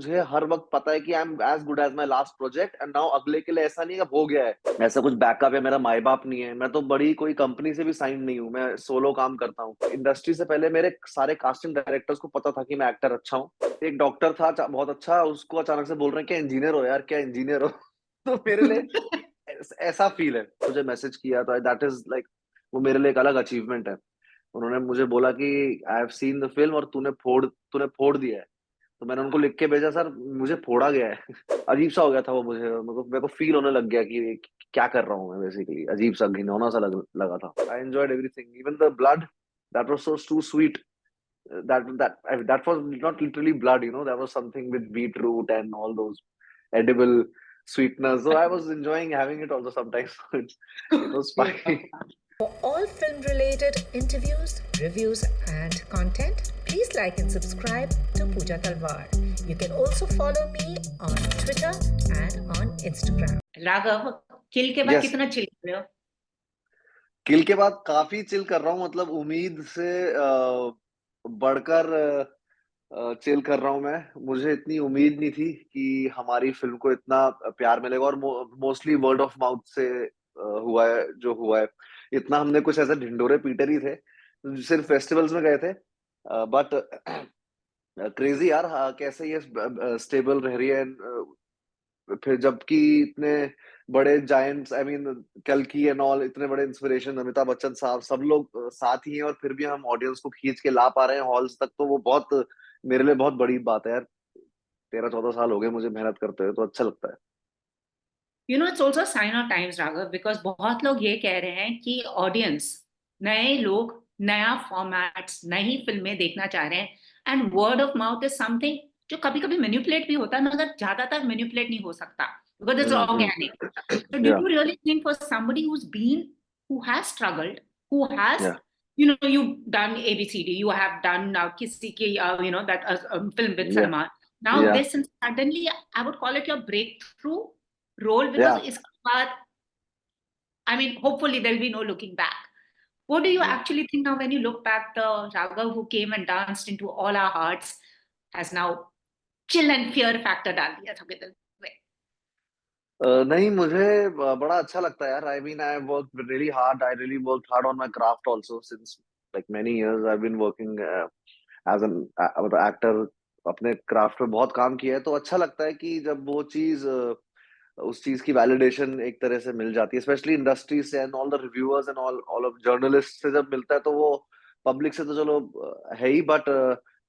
मुझे हर वक्त पता है कि I am as good as my last project and now अगले के लिए ऐसा नहीं है, अब हो गया है, ऐसा कुछ बैकअप है, मेरा माई बाप नहीं है, मैं तो बड़ी कोई कंपनी से भी साइन नहीं हूँ, मैं सोलो काम करता हूँ। इंडस्ट्री से पहले मेरे सारे कास्टिंग डायरेक्टर्स को पता था कि मैं एक्टर अच्छा हूँ। एक डॉक्टर था बहुत अच्छा, उसको अचानक से बोल रहे हैं क्या इंजीनियर हो यार, क्या इंजीनियर हो। तो मेरे लिए ऐसा फील है। मुझे मैसेज किया था, दैट इज लाइक, वो मेरे लिए एक अलग अचीवमेंट है। उन्होंने मुझे बोला कि आई हैव सीन द फिल्म और तूने फोड़ दिया है। तो मैंने उनको लिख के भेजा, सर मुझे फोड़ा गया है। अजीब सा हो गया था वो, मुझे मेरे को फील होने लग गया कि क्या कर रहा हूँ मैं, बेसिकली अजीब सा घिनौना सा लगा था। I enjoyed everything, even the blood, that was so too sweet. That was not literally blood, that was something with beetroot and all those edible sweeteners, so I was enjoying having it also sometimes. It was Super. fine. For all film related interviews, reviews, and content, please like and subscribe to Pooja Talwar. You can also follow me on Twitter and on Instagram. Raghav, kill के बाद Yes. कितना chill कर रहे हो? किल के बाद काफी chill कर रहा हूँ, मतलब उम्मीद से बढ़कर चिल कर रहा हूँ मैं। मुझे इतनी उम्मीद नहीं थी कि हमारी फिल्म को इतना प्यार मिलेगा, और मोस्टली वर्ड ऑफ माउथ से हुआ है जो हुआ है। इतना हमने कुछ ऐसे ढिंडोरे पीटे नहीं थे, सिर्फ फेस्टिवल्स में गए थे, बट क्रेजी यार, हाँ, कैसे ये स्टेबल रह रही है। फिर जबकि इतने बड़े जायंट्स, आई मीन कल्कि एंड ऑल, इतने बड़े इंस्पिरेशन, अमिताभ बच्चन साहब, सब लोग साथ ही हैं, और फिर भी हम ऑडियंस को खींच के ला पा रहे हैं हॉल्स तक, तो वो बहुत, मेरे लिए बहुत बड़ी बात है यार। 13-14 साल हो गए मुझे मेहनत करते हुए, तो अच्छा लगता है। It's also sign of times Raghav, because बहुत लोग ये कह रहे हैं कि ऑडियंस, नए लोग नया फॉर्मेट्स, नई फिल्में देखना चाह रहे हैं, and word of mouth is something जो कभी कभी मैनिपुलेट भी होता है, मगर ज्यादातर मैनिपुलेट नहीं हो सकता, because it's organic. So do या you really think for somebody who has struggled, who has, या you've done ABCD, you have done now Kisi Ki, that film with या Salman. Now या this, and suddenly I would call it your breakthrough role, या because iske baad, I mean, hopefully there'll be no looking back. What do you actually think now when you look back, the Raghav who came and danced into all our hearts has now chill and fear factor डाल दिया सबके दिल में? नहीं, मुझे बड़ा अच्छा लगता है यार। I mean I work really hard, I really work hard on my craft also since like many years. I been working as an actor, अपने क्राफ्ट पे बहुत काम किया है, तो अच्छा लगता है कि जब वो चीज, उस चीज की वैलिडेशन एक तरह से मिल जाती है, स्पेशली इंडस्ट्री से and all the reviewers and all all of journalist से जब मिलता है, तो वो पब्लिक से तो चलो है ही, बट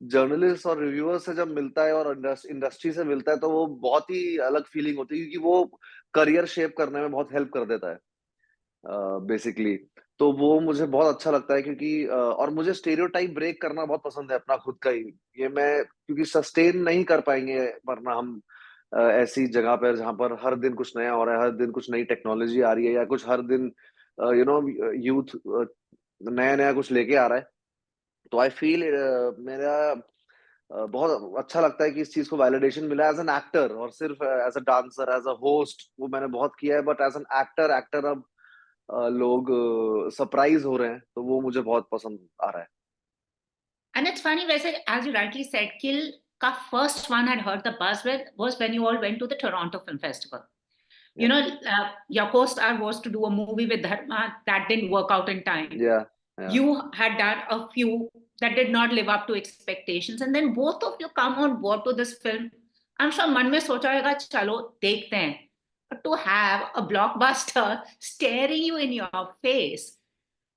जर्नलिस्ट और रिव्यूअर्स से जब मिलता है और इंडस्ट्री से मिलता है, तो वो बहुत ही अलग फीलिंग होती है, क्योंकि वो करियर शेप करने में बहुत हेल्प कर देता है बेसिकली। तो वो मुझे बहुत अच्छा लगता है, क्योंकि और मुझे स्टेरियोटाइप ब्रेक करना बहुत पसंद है अपना खुद का ही। ये मैं क्योंकि सस्टेन नहीं कर पाएंगे वरना हम ऐसी जगह पर जहां पर हर दिन कुछ नया हो रहा है, हर दिन कुछ नई टेक्नोलॉजी आ रही है, या कुछ हर दिन यूथ नया नया कुछ लेके आ रहा है। तो आई फील मेरा बहुत अच्छा लगता है कि इस चीज को वैलिडेशन मिला एज एन एक्टर, और सिर्फ as a dancer, as a host वो मैंने बहुत किया है, but as an actor actor अब लोग सरप्राइज हो रहे हैं, तो वो मुझे बहुत पसंद आ रहा है। And it's funny, वैसे as you rightly said, Kill का first one had heard the buzz with was when you all went to the Toronto Film Festival. या Your co-star was to do a movie with Dharma that didn't work out in time. या या You had done a few that did not live up to expectations, and then both of you come on board to this film. I'm sure मन में सोचा होगा चलो देखते हैं. But to have a blockbuster staring you in your face,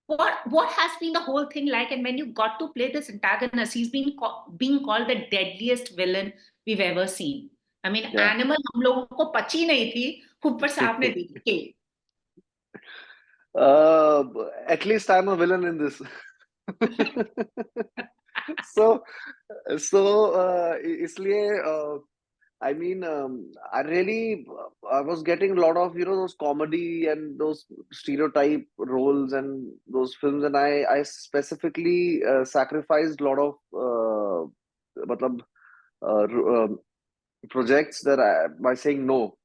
what has been the whole thing like? And when you got to play this antagonist, he's being called the deadliest villain we've ever seen. I mean, या Animal हम लोगों को पची नहीं थी, ऊपर से आपने दी थी. At least I am a villain in this. So so इसलिए I mean, I really, I was getting a lot of, those comedy and those stereotype roles and those films, and I specifically sacrificed a lot of, मतलब, projects that by saying no,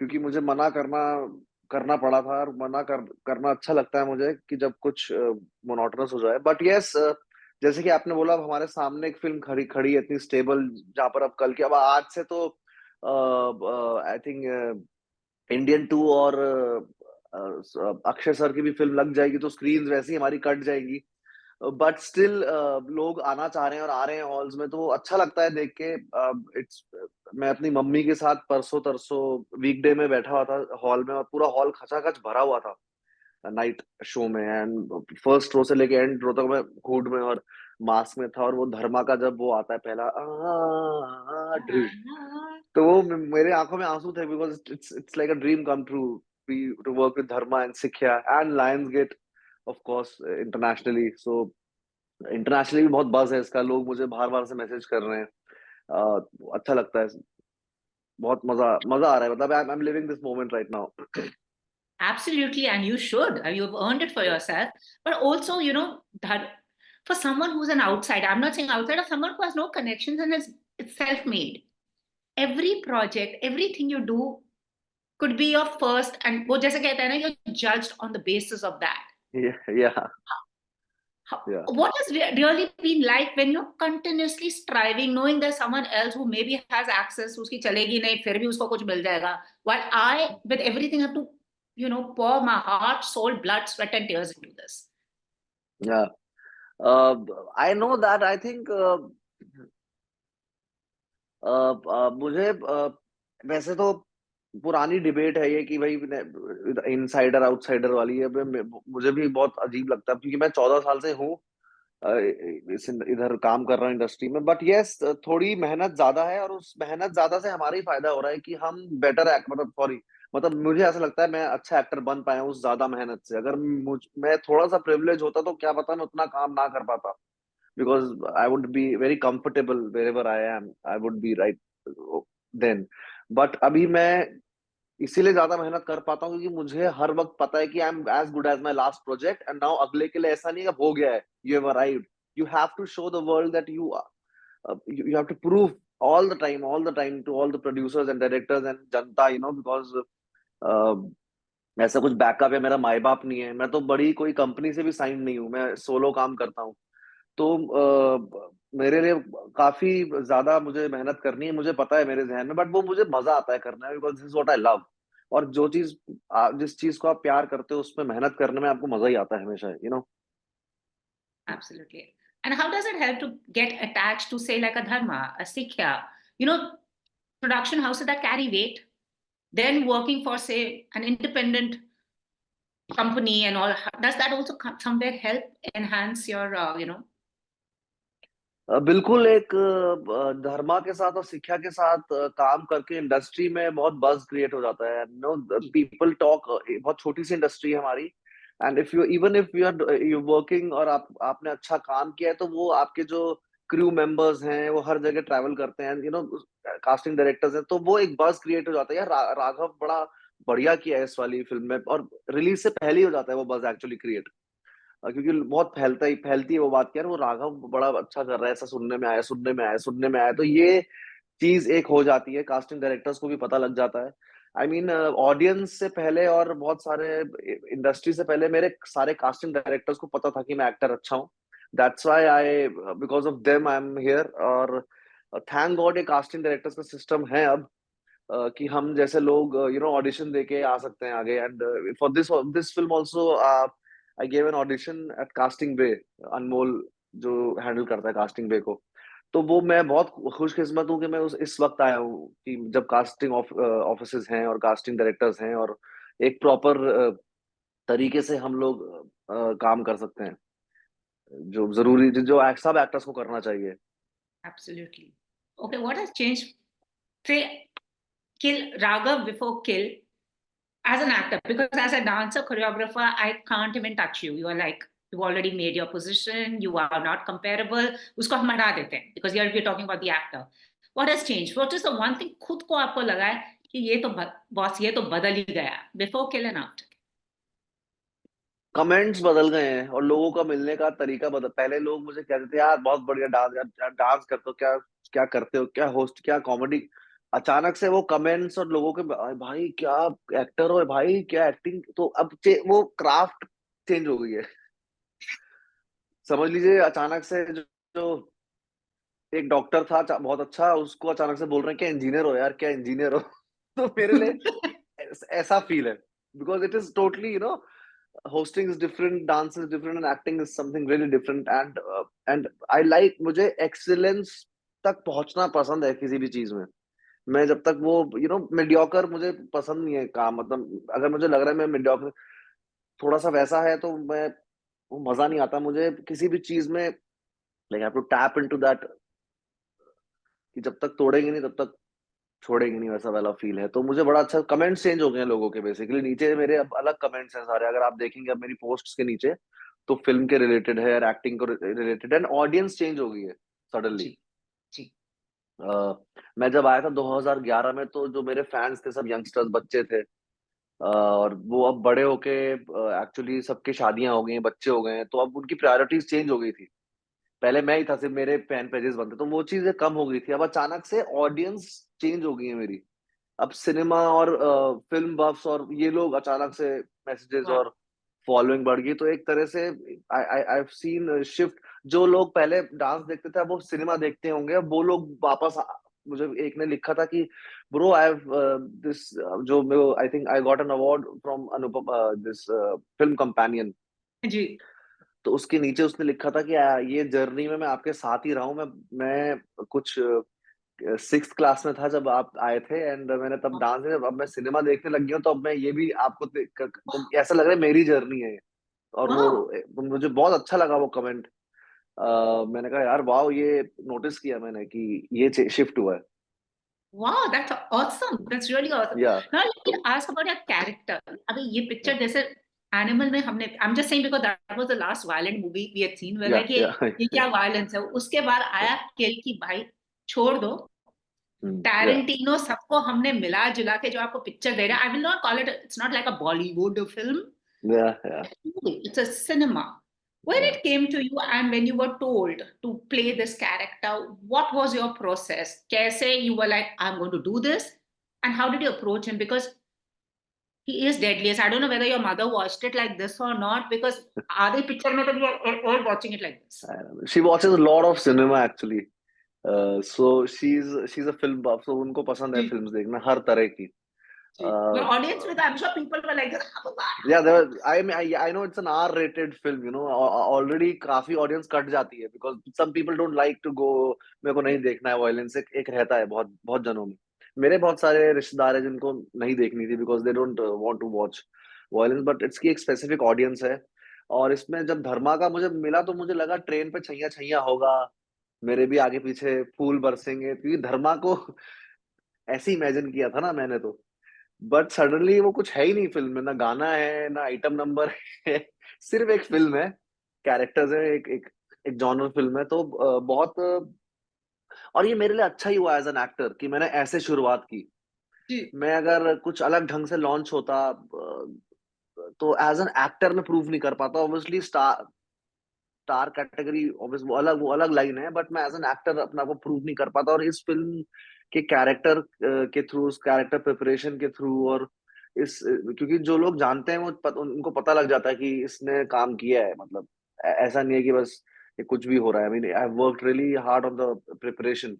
क्योंकि मुझे मना करना पड़ा था, और करना अच्छा लगता है मुझे कि जब कुछ मोनोटोनस हो जाए, बट यस, जैसे कि आपने बोला, अब हमारे सामने एक फिल्म खड़ी खड़ी है इतनी स्टेबल, जहां पर अब कल के, अब आज से तो आई थिंक इंडियन टू और अक्षय सर की भी फिल्म लग जाएगी, तो स्क्रीन वैसी हमारी कट जाएंगी। बट स्टिल लोग आना चाह रहे हैं और आ रहे हैं हॉल्स में, तो वो अच्छा लगता है देख के। इट्स मैं अपनी मम्मी के साथ परसों तरसों वीकडे में बैठा हुआ था हॉल में, और पूरा हॉल खचाखच भरा हुआ था नाइट शो में। एंड फर्स्ट रो से लेके एंड रो तक मैं हुड में और मास्क में था, और वो धर्मा का जब वो आता है पहला ड्रीम, तो वो मेरे आंखों में आंसू थे, because it's like a dream come true to work with Dharma and Sikhya and Lionsgate, of course internationally. So internationally भी बहुत बज है इसका, लोग मुझे बार बार से मैसेज कर रहे हैं। अच्छा लगता है, बहुत मजा मजा आ रहा है, मतलब I am living this moment right now. Absolutely, and you should. You've earned it for yourself. But also, that for someone who's an outsider, I'm not saying outsider, someone who has no connections and is it's self-made. Every project, everything you do could be your first, and वो जैसे कहते हैं ना, you're judged on the basis of that. या या What has really been like when you're continuously striving, knowing there's someone else who maybe has access, उसकी चलेगी नहीं, फिर भी उसको कुछ मिल जाएगा. While I, with everything, have to, pour my heart, soul, blood, sweat, and tears into this. या I know that, I think मुझे वैसे तो पुरानी डिबेट है ये कि भाई इनसाइडर आउटसाइडर वाली है, मुझे भी बहुत अजीब लगता है, क्योंकि मैं 14 साल से हूँ इधर काम कर रहा हूँ इंडस्ट्री में। बट यस, थोड़ी मेहनत ज्यादा है, और उस मेहनत ज्यादा से हमारा ही फायदा हो रहा है कि हम बेटर एक्ट, मतलब सॉरी, मतलब मुझे ऐसा लगता है मैं अच्छा एक्टर बन पाया हूँ उस ज्यादा मेहनत से। अगर मैं थोड़ा सा प्रिविलेज होता तो क्या पता मैं उतना काम ना कर पाता, because I would be very comfortable wherever I am. I would be right then. But अभी मैं इसीलिए ज्यादा मेहनत कर पाता हूँ क्योंकि मुझे हर वक्त पता है कि I am as good as my last project, and now अगले के लिए ऐसा नहीं है कि अब हो गया है, you have arrived. You have to show the world that you have to prove all the time to all the producers and directors and Janata, because ऐसा कुछ बैकअप है, मेरा माई बाप नहीं है, मैं तो बड़ी कोई कंपनी से भी साइन नहीं हूँ, मैं सोलो काम करता हूँ। तो मेरे लिए काफी ज्यादा मुझे मेहनत करनी है, मुझे पता है मेरे जहन में, बट वो मुझे मजा आता है करने में, because this is what I love. और जो चीज जिस चीज को आप प्यार करते हो उसमें मेहनत करने में आपको मजा ही आता है हमेशा, Absolutely. And how does it help to get attached to, say, like a Dharma, a Sikhya, production houses that carry weight, then working for, say, an independent company and all? Does that also somewhere help enhance your, बिल्कुल। एक धर्मा के साथ और शिक्षा के साथ काम करके इंडस्ट्री में बहुत बज क्रिएट हो जाता है, पीपल टॉक। बहुत छोटी सी इंडस्ट्री है हमारी, and if you even if you are you working और आपने अच्छा काम किया है, तो वो आपके जो क्रू मेंबर्स हैं वो हर जगह ट्रैवल करते हैं, कास्टिंग डायरेक्टर्स हैं, तो वो एक बज क्रिएट हो जाता है यार, राघव बड़ा बढ़िया किया है इस वाली फिल्म में, और रिलीज से पहले ही हो जाता है वो बज एक्चुअली क्रिएट, क्योंकि बहुत फैलती है वो बात कि यार वो राघव बड़ा अच्छा कर रहा है, ऐसा सुनने में आया, तो ये चीज एक हो जाती है, कास्टिंग डायरेक्टर्स को भी पता लग जाता है। आई मीन ऑडियंस से पहले और बहुत सारे इंडस्ट्री से पहले मेरे सारे कास्टिंग डायरेक्टर्स को पता था कि मैं एक्टर अच्छा हूँ। That's why I because of them I am here. और थैंक गॉड ये कास्टिंग डायरेक्टर्स का सिस्टम है अब, कि हम जैसे लोग ऑडिशन देके आ सकते हैं आगे। And for this film also I gave an audition at casting bay, Anmol जो हैंडल करता है कास्टिंग बे को। तो वो मैं बहुत खुशकिस्मत हूँ कि मैं इस वक्त आया हूँ कि जब कास्टिंग ऑफिसेज हैं और कास्टिंग डायरेक्टर्स हैं, और एक प्रॉपर तरीके से हम लोग काम कर सकते हैं, जो जरूरी जो सब एक्टर्स को करना चाहिए। absolutely. Okay, what has changed? Say, Kill Raghav before Kill as an actor, because as a dancer, choreographer, I can't even touch you. You are like, you've already made your position. You are not comparable. Usko hum हटा देते हैं, because here we're talking about the actor. What has changed? What is the one thing खुद को आपको लगा है कि ये तो बॉस ये तो बदल ही गया before Kill and after? Comments बदल गए हैं और लोगों का मिलने का तरीका बदल। पहले लोग मुझे कहते थे यार बहुत बढ़िया डांस, यार डांस करते हो क्या, क्या करते हो, क्या होस्ट, क्या कॉमेडी। अचानक से वो कमेंट्स और लोगों के भाई क्या एक्टर हो भाई, क्या एक्टिंग, तो अब वो क्राफ्ट चेंज हो गई है। समझ लीजिए अचानक से जो एक डॉक्टर था बहुत अच्छा, उसको अचानक से बोल रहे हैं क्या इंजीनियर हो यार, क्या इंजीनियर हो। तो मेरे लिए ऐसा फील है, because it is totally hosting is different, dance is different, and acting is something really different. And I like, मुझे excellence तक पहुंचना पसंद है किसी भी चीज में। मैं जब तक वो मीडियोकर मुझे पसंद नहीं है काम, मतलब अगर मुझे लग रहा है मैं मीडियोकर थोड़ा सा वैसा है तो मैं वो मजा नहीं आता मुझे किसी भी चीज में। Like have to tap into that, कि जब तक तोड़ेंगे नहीं तब तक छोड़ेंगे नहीं, वैसा वाला फील है। तो मुझे बड़ा अच्छा, कमेंट्स चेंज हो गए हैं लोगों के, बेसिकली नीचे मेरे अब अलग कमेंट्स हैं सारे, अगर आप देखेंगे अब मेरी पोस्ट्स के नीचे, तो फिल्म के रिलेटेड है, एक्टिंग को रिलेटेड, एंड ऑडियंस चेंज हो गई है सडनली। जी जी मैं जब आया था 2011 में, तो जो मेरे फैंस थे सब यंगस्टर्स, बच्चे थे, और वो अब बड़े होके एक्चुअली सबकी शादियां हो गई हैं, बच्चे हो गए हैं, तो अब उनकी प्रायोरिटीज चेंज हो गई थी। पहले मैं ही था, सिर्फ मेरे फैन पेजेस बनते, तो वो चीजें कम हो गई थी। अब अचानक से ऑडियंस चेंज हो गई है मेरी। अब सिनेमा और फिल्म बफ्स और ये लोग अचानक से मैसेजेस वाह और फॉलोइंग बढ़ गई, तो एक तरह से आई हैव सीन शिफ्ट। जो लोग पहले डांस देखते थे अब वो सिनेमा देखते होंगे, अब वो लोग वापस मुझे एक ने लिखा था कि ब्रो आई हैव दिस, जो I think I got an award from Anupam, this Film Companion. जी तो उसके नीचे उसने लिखा था कि ये जर्नी में मैं आपके साथ ही रहा हूँ। मैं कुछ सिक्स क्लास में था जब आप आए थे, एंड मैंने तब डांस में, अब मैं सिनेमा देखने लग गया हूँ, तो अब मैं ये भी आपको तो ऐसा लग रहा है मेरी जर्नी है ये। और वो वाह मुझे बहुत अच्छा लगा वो कमेंट। मैंने कहा यार वाह, ये नोटिस किया मैंने कि ये शिफ्ट हुआ है। wow, that's awesome. That's really awesome. या Now let me ask about your character. अभी ये पिक्चर जैसे एनिमल में हमने, I'm just saying because that was the last violent movie we had seen. We're या like या ये क्या violence है? उसके बाद आया किल की भाई छोड़ दो, या टैरेंटिनो, सबको हमने मिला जुला के जो आपको पिक्चर दे रहा है, I will not call it, it's not like a Bollywood film. या It's a cinema. When या it came to you and when you were told to play this character, what was your process? Kaise you were like, I'm going to do this? And how did you approach him? Because he is deadliest. I don't know whether your mother watched it like this or not, because आधे picture में तो we are all watching it like this. She watches a lot of cinema actually. So she's a film buff, so उनको पसंद है जी films देखना हर तरह की। जी your audience with, I'm sure people were like this. Yeah, there was, I know it's an R-rated film, already काफी audience cut जाती है, because some people don't like to go, मेरे को नहीं देखना है violence, एक रहता है बहुत बहुत जनों में। मेरे बहुत सारे रिश्तेदार हैं जिनको नहीं देखनी थी, because they don't want to watch violence, but इसकी एक specific audience है। और इसमें जब धर्मा का मुझे मिला, तो मुझे लगा ट्रेन पे छैया छैया होगा, मेरे भी आगे पीछे फूल बरसेंगे, क्योंकि धर्मा को ऐसे इमेजिन किया था ना मैंने तो। बट सडनली वो कुछ है ही नहीं फिल्म में, ना गाना है ना आइटम नंबर है, सिर्फ एक फिल्म है, कैरेक्टर्स है, एक एक एक जॉनर फिल्म है। तो बहुत, और ये मेरे लिए अच्छा ही हुआ एज एन एक्टर कि मैंने ऐसे शुरुआत की। जी मैं अगर कुछ अलग ढंग से लॉन्च होता, तो एज एन एक्टर में प्रूव नहीं कर पाता। Obviously star star category, obvious वो अलग लाइन है, बट मैं एज एन एक्टर अपना को प्रूव नहीं कर पाता। और इस फिल्म के कैरेक्टर के थ्रू, उस कैरेक्टर प्रिपरेशन के थ्रू, और क्योंकि जो लोग जानते हैं वो उनको पता लग जाता है कि इसने काम किया है, मतलब ऐसा नहीं है कि बस ये कुछ भी हो रहा है। आई mean I have worked really hard on the preparation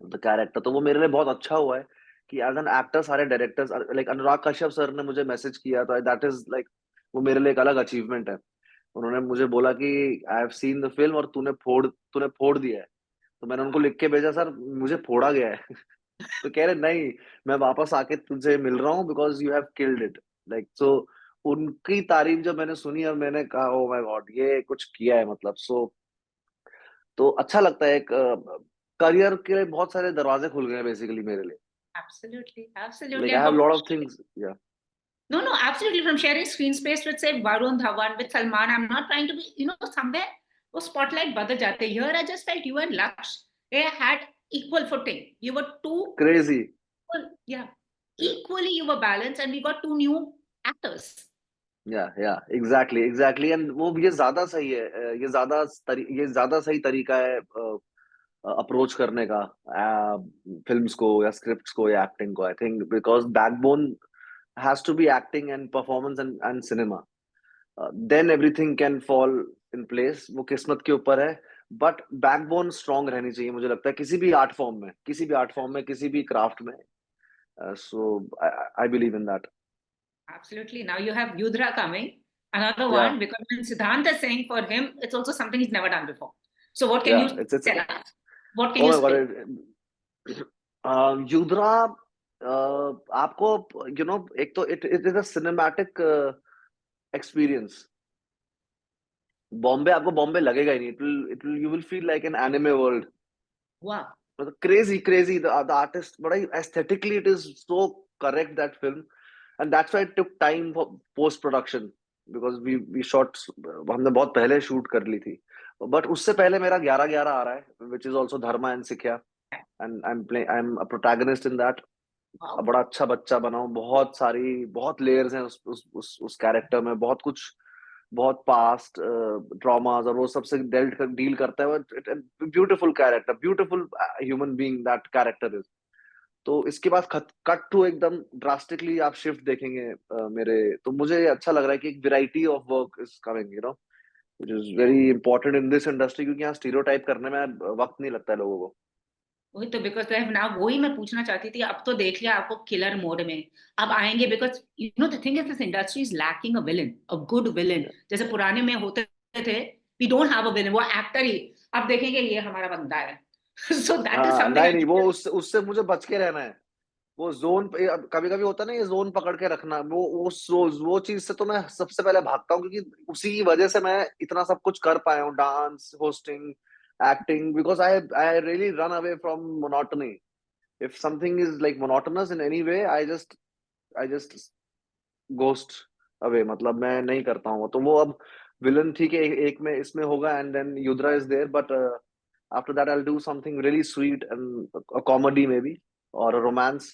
of the character. तो वो मेरे लिए बहुत अच्छा हुआ है कि एज एन एक्टर सारे directors, like Anurag Kashyap sir ने मुझे मैसेज किया, तो दैट इज लाइक, वो मेरे लिए एक अलग अचीवमेंट है। उन्होंने मुझे बोला कि आई हैव सीन द फिल्म और तूने फोड़ दिया है। तो मैंने उनको लिख के भेजा, सर मुझे फोड़ा गया है। तो कह रहे नहीं, मैं वापस आके तुझे मिल रहा हूँ, because you have killed it, like so. उनकी तारीफ जब मैंने सुनी और मैंने कहा ओ माय गॉड, ये कुछ किया है मतलब। तो अच्छा लगता है, एक करियर के लिए बहुत सारे दरवाजे खुल गए बेसिकली मेरे लिए। absolutely like absolutely. I And have for lot of things, या no, no, absolutely. From sharing screen space with, say, Varun Dhawan, with Salman, I'm not trying to be, somewhere वो spotlight बदल जाते हैं. Here, I just felt you and Laksh, they had equal footing. You were two, crazy. yeah, equally you were balanced, and we got two new actors. या exactly exactly, and वो ये ज्यादा सही है, ये ज्यादा सही तरीका है अप्रोच करने का, फिल्म्स को या स्क्रिप्ट्स को या एक्टिंग को। I think because backbone has to be acting and performance and cinema, then everything can fall in place, वो किस्मत के ऊपर है, बट बैकबोन स्ट्रांग रहनी चाहिए मुझे लगता है, किसी भी आर्ट फॉर्म में, किसी भी आर्ट फॉर्म में, किसी भी क्राफ्ट में. So I believe in that. Absolutely. Now you have Yudra coming, another या one, because when Siddhant is saying for him, it's also something he's never done before. So what can या you it's tell us? What can oh you my spell? God. Yudhra, आपको एक तो it it is a cinematic experience. Bombay, आपको बॉम्बे लगेगा ही नहीं. It will you will feel like an anime world. Wow. मतलब crazy the artist, बड़ा ही aesthetically it is so correct that film. And that's why it took time for post production, because we shot, हमने बहुत पहले shoot कर ली थी. But उससे पहले मेरा 11/11 आ रहा है, which is also Dharma and Sikhya, and I am a protagonist in that. Wow. बड़ा अच्छा बच्चा बना हूँ. बहुत लेयर्स हैं उस कैरेक्टर में. बहुत कुछ, बहुत पास्ट ट्रॉमास और वो सबसे डील करता है. Beautiful character, beautiful human being that character is. तो इसके बाद कट टू एकदम ड्रास्टिकली आप शिफ्ट देखेंगे मेरे. तो मुझे अच्छा लग रहा है कि एक variety of work is coming, which is Yeah. Very important in this industry, क्योंकि यहाँ स्टीरियोटाइप करने में वक्त नहीं लगता है लोगों को. वही तो, बिकॉज ना वही मैं पूछना चाहती थी. अब तो देख लिया आपको किलर मोड में, अब आएंगे, because you know the thing is this industry is lacking a villain, a good villain. जैसे पुराने में होते थे, we don't have a villain, वो एक्टर ही. अब देखेंगे ये हमारा बंदा है. सो दैट इज हाँ, समथिंग नहीं आई नहीं, वो फील. उससे मुझे बच के रहना है. वो जोन पे कभी कभी होता है ना, ये जोन पकड़ के रखना, वो चीज से तो मैं सबसे पहले भागता हूँ, क्योंकि उसी की वजह से मैं इतना सब कुछ कर पाया हूँ. Dance, hosting, acting, because I really run away from monotony. If something is like monotonous in any way, I just ghost away. मतलब मैं नहीं करता हूँ. तो वो अब विलन ठीक है, एक में इसमें होगा, and then Yudhra is there, but after that I'll do something really sweet, and a comedy maybe, or a romance.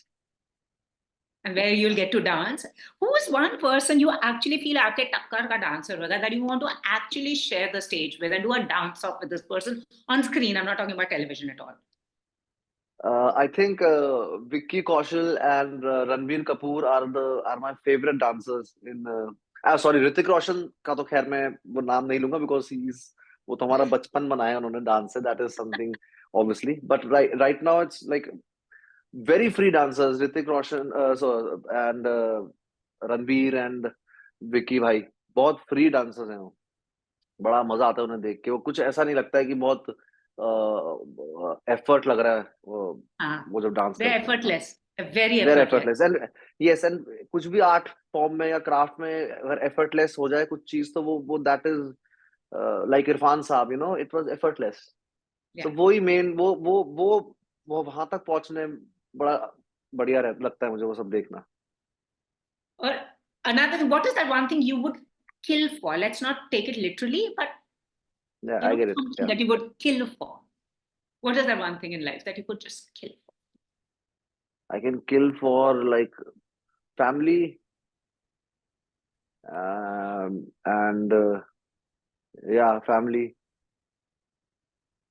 And where you'll get to dance. Who is one person you actually feel aake takkar ka dancer hoga, that you want to actually share the stage with and do a dance off with this person on screen? I'm not talking about television at all. I think Vicky Kaushal and Ranbir Kapoor are my favorite dancers in. Sorry, Hrithik Roshan का तो खैर मैं वो नाम नहीं लूंगा, because वो तो हमारा बचपन बनाया उन्होंने डांस से. That is something obviously, but right now it's like very free dancers. Hrithik Roshan, and Ranbir and Vicky भाई, बहुत free dancers हैं वो. बड़ा मजा आता है उन्हें देख के. वो कुछ ऐसा नहीं लगता है कि बहुत एफर्ट लग रहा है Ah, वो जब डांस they're करते हैं. हाँ, effortless, very there effortless. Effortless. And yes, and कुछ भी आर्ट फॉर्म में या क्राफ्ट में अगर एफर्टलेस हो जाए कुछ चीज, तो वो दैट इज लाइक इरफान साहब, इट वाज एफर्टलेस. तो Yeah. वही मेन, वो वहां तक पहुंचने बड़ा बढ़िया लगता है मुझे वो सब देखना. Or another thing, what is that one thing you would kill for? Let's not take it literally, but I get it. something that you would kill for. What is that one thing in life that you could just kill for? I can kill for like family, and या family.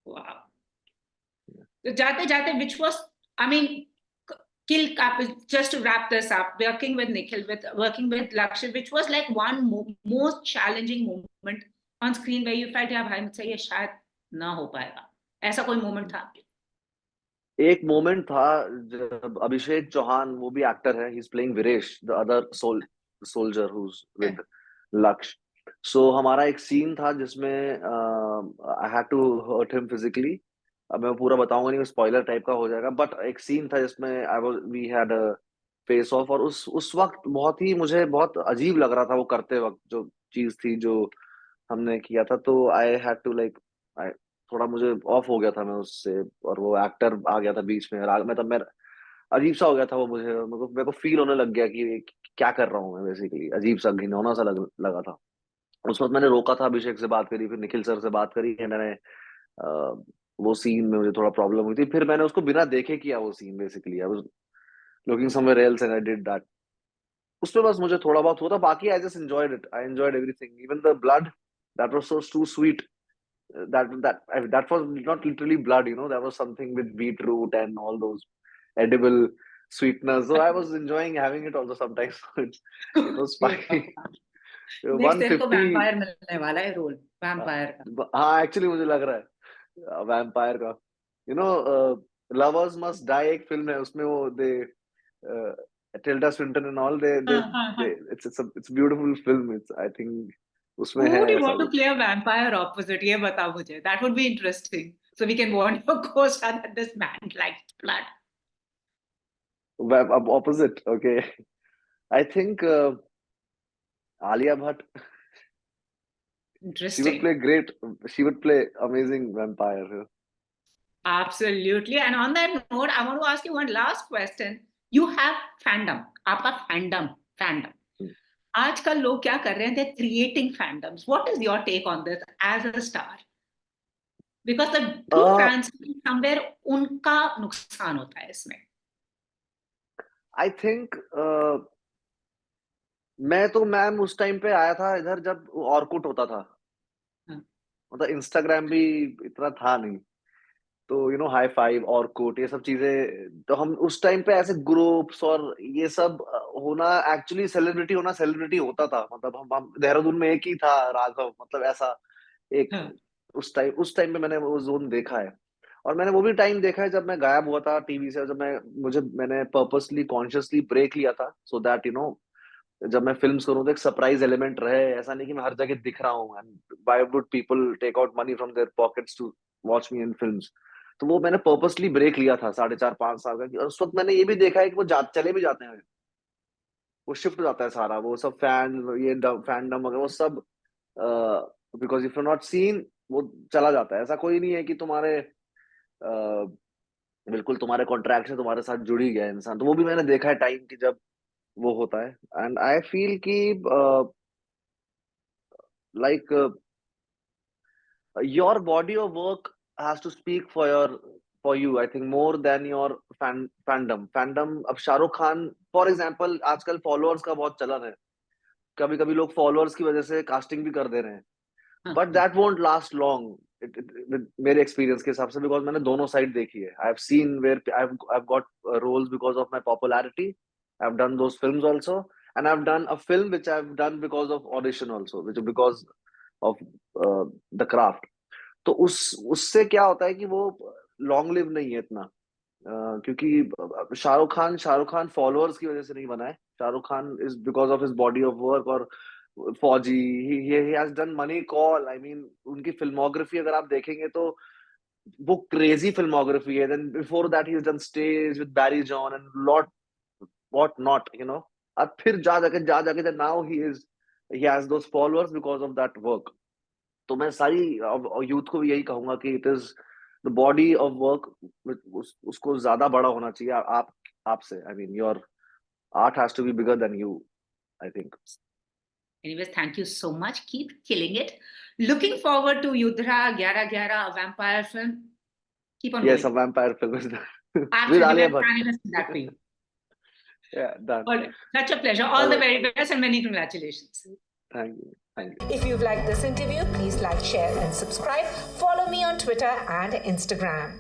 Wow. So jate jate, which was, I mean, kill just to wrap this up, working with Nikhil, working with Lakshya, which was like one most challenging moment on screen where you felt, yeah, bhai, मुझसे ये शायद ना हो पाएगा. ऐसा कोई moment था? एक मोमेंट था जब अभिषेक चौहान, वो भी एक्टर है, he is playing Viresh, the other soldier who's with Lakshya. So हमारा एक सीन था जिसमें I had to hurt him physically. अब मैं पूरा बताऊंगा नहीं, स्पॉइलर टाइप का हो जाएगा. बट एक सीन था जिसमें I was we had a face off, और उस वक्त मुझे बहुत अजीब लग रहा था वो करते वक्त, जो चीज थी जो हमने किया था. तो आई हैड टू लाइक, थोड़ा मुझे ऑफ हो गया था मैं उससे, और वो एक्टर आ गया था बीच में, और मैं तब मैं अजीब सा हो गया था वो. मेरे को फील होने लग गया कि क्या कर रहा हूँ मैं, बेसिकली अजीब सा घिनौना सा लगा था. उस वक्त मैंने रोका था, अभिषेक से बात करी, फिर निखिल सर से बात करी, एंड मैंने वो सीन में मुझे थोड़ा प्रॉब्लम हुई थी. फिर मैंने उसको बिना देखे किया वो scene. Basically I was looking somewhere else and I did that. उसमें बस मुझे थोड़ा बहुत हुआ था. बाकी I just enjoyed it. I enjoyed everything, even the blood. That was so too sweet. That was not literally blood, that was something with beetroot and all those edible sweeteners. So I was enjoying having it also sometimes. It was Beautiful. fine. Next तेरे को 150 vampire मिलने वाला है role vampire का. हाँ actually मुझे लग रहा है वैम्पायर का you know lovers must die एक फिल्म है उसमें वो they Tilda Swinton and all they हाँ हाँ हाँ. It's beautiful film it's I think उसमें Who है would you ऐसा want to कुछ play a vampire opposite? ये बता मुझे. That would be interesting. So we can warn your co-star that this man likes blood. opposite okay I think Alia Bhatt she would Interesting. play great she would play amazing vampire Absolutely. And on that note, I want to ask you one last question. You have fandom. आपका fandom. आजकल लोग क्या कर रहे हैं? They're creating fandoms. What is your take on this as a star? Because the true fans somewhere उनका नुकसान होता है इसमें. I think मैम उस टाइम पे आया था इधर जब ऑर्कुट होता था मतलब इंस्टाग्राम भी इतना था नहीं तो you know high five Orkut ये सब चीजें तो हम उस टाइम पे ऐसे ग्रुप्स और ये सब होना एक्चुअली सेलिब्रिटी होता था मतलब हम देहरादून में एक ही था राघव मतलब ऐसा एक उस टाइम पे मैंने वो जोन देखा है और मैंने वो भी टाइम देखा है जब मैं गायब हुआ था टीवी से जब मैंने पर्पसली कॉन्शियसली ब्रेक लिया था सो दैट यू नो जब मैं फिल्म्स करूँ तो एक सरप्राइज एलिमेंट रहे ऐसा नहीं कि मैं हर जगह दिख रहा हूँ and why would people take out money from their pockets to watch me in films तो वो मैंने पर्पसली ब्रेक लिया था 4.5-5 साल का और उस वक्त मैंने ये भी देखा है कि वो चले भी जाते हैं वो शिफ्ट हो जाता है सारा वो सब फैंडम वगैरह वो सब because if you not seen वो चला जाता है ऐसा कोई नहीं है कि तुम्हारे बिल्कुल तुम्हारे कॉन्ट्रैक्ट से तुम्हारे साथ जुड़ ही गया इंसान तो वो भी मैंने देखा है टाइम की जब वो होता है एंड आई फील कि like your body of work has to speak for you I think more than your fandom अब शाहरुख खान फॉर एग्जांपल आजकल फॉलोअर्स का बहुत चलन है कभी कभी लोग फॉलोअर्स की वजह से कास्टिंग भी कर दे रहे हैं but that won't last long मेरे एक्सपीरियंस के हिसाब से बिकॉज मैंने दोनों साइड देखी है I have seen where I have got roles because of my popularity I've done those films also, and I've done a film which I've done because of audition also, which because of the craft. तो उससे क्या होता है कि वो long live नहीं है इतना क्योंकि शाहरुख खान फॉलोअर्स की वजह से नहीं बना है Shahrukh Khan is because of his body of work और फौजी he has done मनी कॉल आई मीन उनकी फिल्मोग्राफी अगर आप देखेंगे तो वो क्रेजी फिल्मोग्राफी है then before that he has done stage with Barry John and lot what not you know अब फिर जा जाके now he has those followers because of that work तो मैं सारी यूथ को भी यही कहूंगा कि it is the body of work उसको ज्यादा बड़ा होना चाहिए आपसे I mean your art has to be bigger than you I think Anyways, thank you so much. Keep killing it. Looking forward to Yudhra 11-11, a vampire film. Keep on yes going. a vampire film is with Absolutely, Alia we're Bhatt planning to see that for you. yeah done All right. Such a pleasure. All the very best and many congratulations. thank you If you've liked this interview, please like, share, and subscribe. Follow me on Twitter and Instagram.